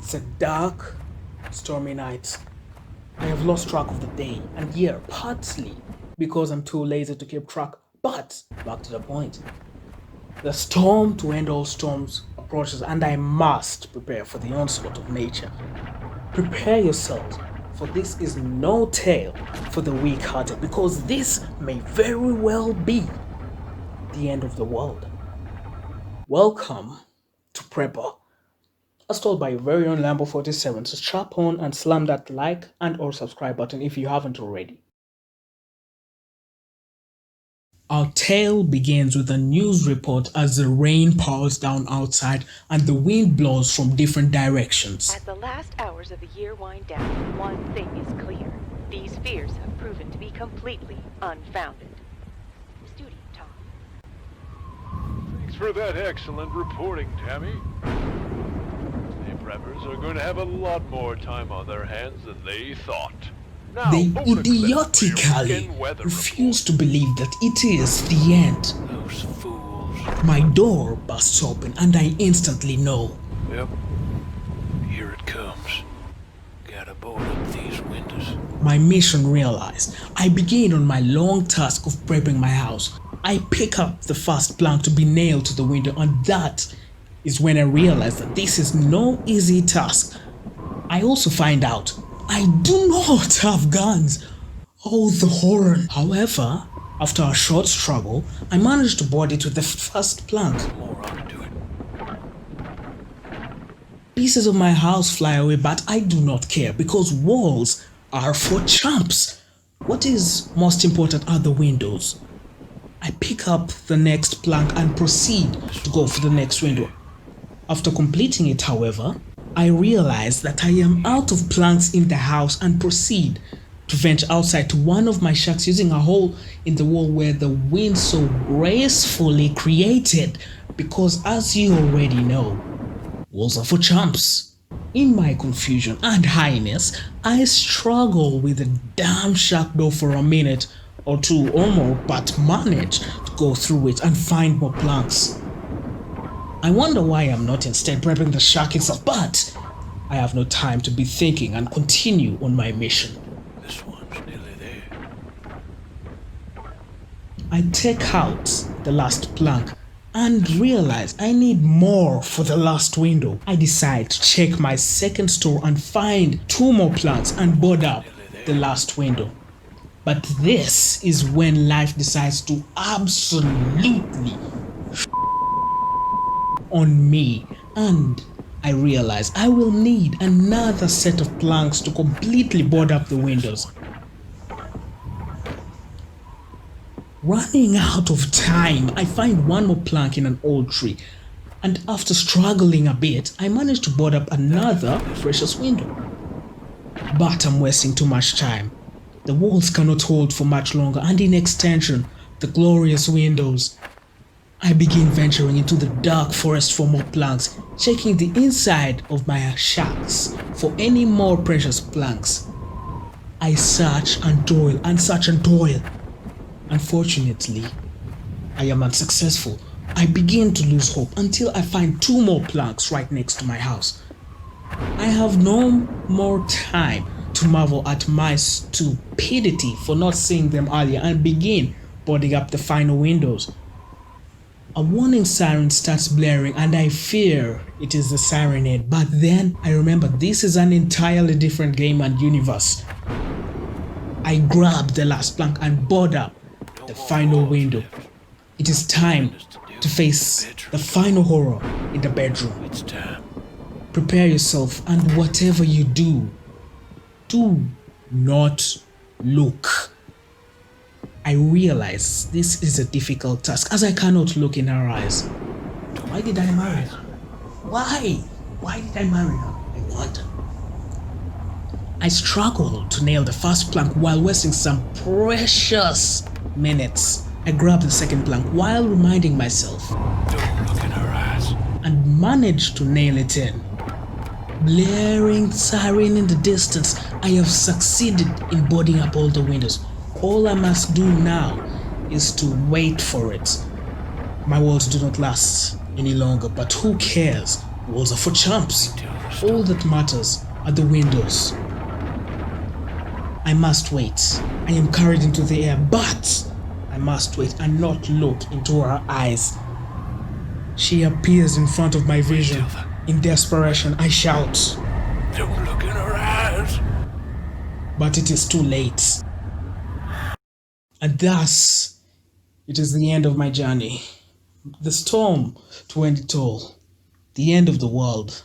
It's a dark, stormy night. I have lost track of the day and year, partly because I'm too lazy to keep track. But back to the point. The storm to end all storms approaches, and I must prepare for the onslaught of nature. Prepare yourselves, for this is no tale for the weak-hearted, because this may very well be the end of the world. Welcome to Prepper, as told by your very own Lambo 47. So strap on and slam that like and or subscribe button if you haven't already. Our tale begins with a news report as the rain pours down outside and the wind blows from different directions. As the last hours of the year wind down, one thing is clear. These fears have proven to be completely unfounded. Studio Talk. Thanks for that excellent reporting, Tammy. The preppers are going to have a lot more time on their hands than they thought. Now, They over to the idiotically weekend weather refuse to believe that it is the end. report. Those fools. My door bursts open and I instantly know. Yep. Here it comes. Gotta board up these windows. My mission realized. I begin on my long task of prepping my house. I pick up the first plank to be nailed to the window, and that is when I realize that this is no easy task. I also find out I do not have guns. Oh, the horror. However, after a short struggle, I managed to board it with the first plank. More onto it. Pieces of my house fly away, but I do not care because walls are for chumps. What is most important are the windows. I pick up the next plank and proceed to go for the next window. After completing it, however, I realize that I am out of planks in the house and proceed to venture outside to one of my shacks using a hole in the wall where the wind so gracefully created, because as you already know, walls are for chumps. In my confusion and highness, I struggle with the damn shack door for a minute or two or more, but manage to go through it and find more planks. I wonder why I'm not instead prepping the shack itself, but I have no time to be thinking and continue on my mission. This one's nearly there. I take out the last plank and realize I need more for the last window. I decide to check my second store and find two more planks and board up the last window. But this is when life decides to absolutely on me, and I realize I will need another set of planks to completely board up the windows. Running out of time, I find one more plank in an old tree, and after struggling a bit, I manage to board up another precious window. But I'm wasting too much time. The walls cannot hold for much longer, and in extension, the glorious windows. I begin venturing into the dark forest for more planks, checking the inside of my shacks for any more precious planks. I search and toil and search and toil. Unfortunately, I am unsuccessful. I begin to lose hope until I find two more planks right next to my house. I have no more time to marvel at my stupidity for not seeing them earlier and begin boarding up the final windows. A warning siren starts blaring and I fear it is the sirenade, but then I remember this is an entirely different game and universe. I grab the last plank and board up the final window. It is time to face the final horror in the bedroom. It's time. Prepare yourself, and whatever you do not look. I realize this is a difficult task as I cannot look in her eyes. Why did I marry her? Why? Why did I marry her? I wonder. I struggle to nail the first plank while wasting some precious minutes. I grab the second plank while reminding myself Don't look in her eyes. and manage to nail it in. Blaring siren in the distance, I have succeeded in boarding up all the windows. All I must do now is to wait for it. My walls do not last any longer, but who cares? Walls are for chumps. Till the All that matters are the windows. I must wait. I am carried into the air, but I must wait and not look into her eyes. She appears in front of my vision. In desperation, I shout. Don't look in her eyes. But it is too late. And thus, it is the end of my journey. The storm to end it all. The end of the world.